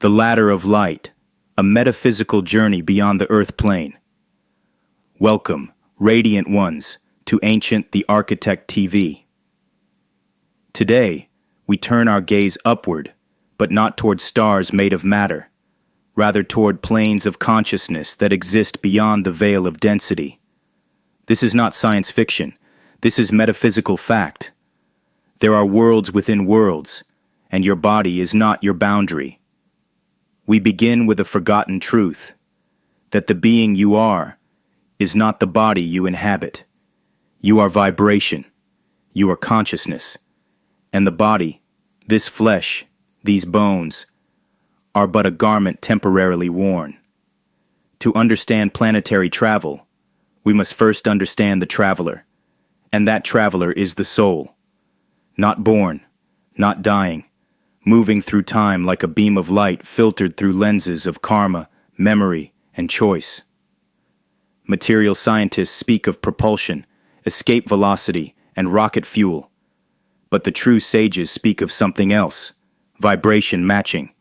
The ladder of light, a metaphysical journey beyond the earth plane. Welcome, radiant ones, to Ancient the Architect TV. Today, we turn our gaze upward, but not toward stars made of matter, rather toward planes of consciousness that exist beyond the veil of density. This is not science fiction. This is metaphysical fact. There are worlds within worlds, and your body is not your boundary. We begin with a forgotten truth, that the being you are is not the body you inhabit. You are vibration, you are consciousness, and the body, this flesh, these bones, are but a garment temporarily worn. To understand planetary travel, we must first understand the traveler, and that traveler is the soul. Not born, not dying, moving through time like a beam of light filtered through lenses of karma, memory, and choice. Material scientists speak of propulsion, escape velocity, and rocket fuel, but the true sages speak of something else, vibration matching.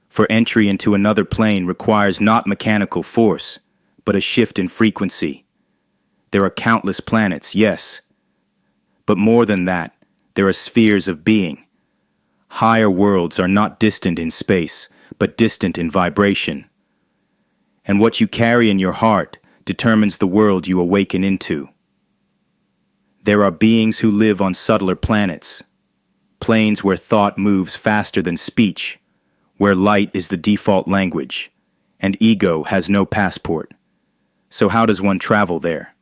For entry into another plane requires not mechanical force, but a shift in frequency. There are countless planets, yes, but more than that, there are spheres of being. Higher worlds are not distant in space, but distant in vibration. And what you carry in your heart determines the world you awaken into. There are beings who live on subtler planets, planes where thought moves faster than speech, where light is the default language, and ego has no passport. So how does one travel there?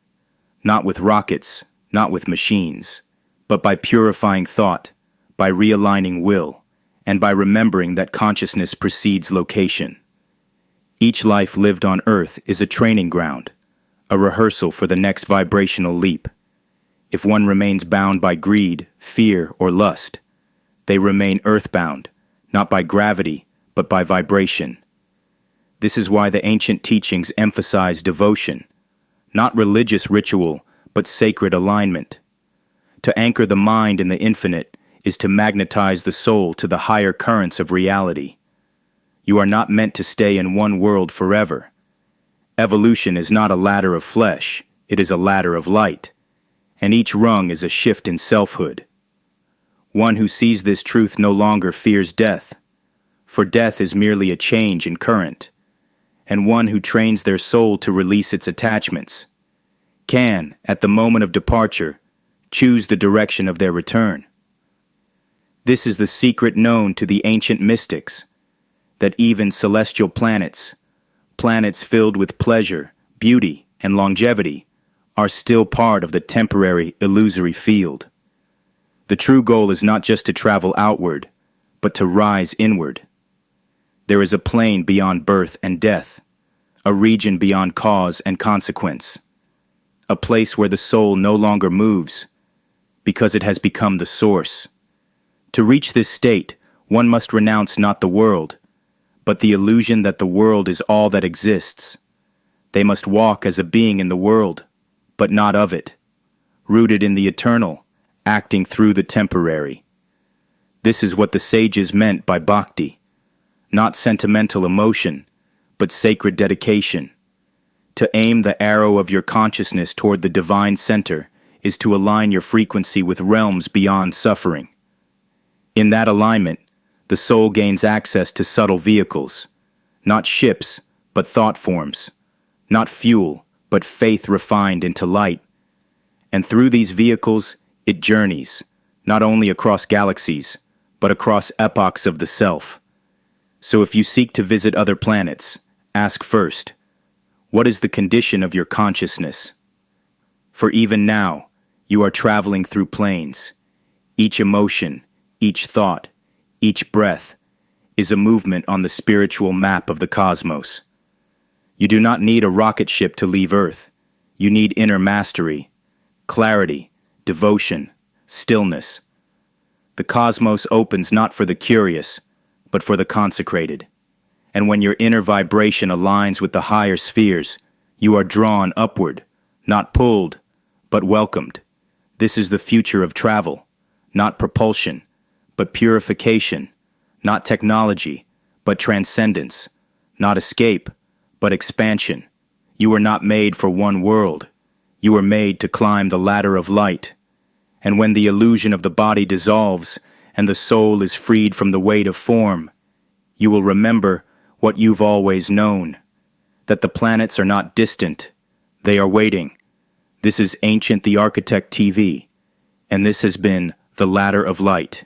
Not with rockets, not with machines, but by purifying thought, by realigning will, and by remembering that consciousness precedes location. Each life lived on Earth is a training ground, a rehearsal for the next vibrational leap. If one remains bound by greed, fear, or lust, they remain earthbound, not by gravity, but by vibration. This is why the ancient teachings emphasize devotion, not religious ritual, but sacred alignment. To anchor the mind in the infinite is to magnetize the soul to the higher currents of reality. You are not meant to stay in one world forever. Evolution is not a ladder of flesh, it is a ladder of light, and each rung is a shift in selfhood. One who sees this truth no longer fears death, for death is merely a change in current, and one who trains their soul to release its attachments can, at the moment of departure, choose the direction of their return. This is the secret known to the ancient mystics, that even celestial planets, planets filled with pleasure, beauty, and longevity, are still part of the temporary, illusory field. The true goal is not just to travel outward, but to rise inward. There is a plane beyond birth and death, a region beyond cause and consequence, a place where the soul no longer moves, because it has become the source. To reach this state, one must renounce not the world, but the illusion that the world is all that exists. They must walk as a being in the world, but not of it, rooted in the eternal, acting through the temporary. This is what the sages meant by bhakti, not sentimental emotion, but sacred dedication. To aim the arrow of your consciousness toward the divine center is to align your frequency with realms beyond suffering. In that alignment, the soul gains access to subtle vehicles, not ships, but thought forms, not fuel, but faith refined into light. And through these vehicles, it journeys, not only across galaxies, but across epochs of the self. So if you seek to visit other planets, ask first, what is the condition of your consciousness? For even now, you are traveling through planes. Each emotion, each thought, each breath is a movement on the spiritual map of the cosmos. You do not need a rocket ship to leave Earth. You need inner mastery, clarity, devotion, stillness. The cosmos opens not for the curious, but for the consecrated. And when your inner vibration aligns with the higher spheres, you are drawn upward, not pulled, but welcomed. This is the future of travel, not propulsion, but purification, not technology, but transcendence. Not escape, but expansion. You were not made for one world. You were made to climb the ladder of light. And when the illusion of the body dissolves and the soul is freed from the weight of form, you will remember what you've always known, that the planets are not distant. They are waiting. This is Ancient the Architect TV, and this has been The Ladder of Light.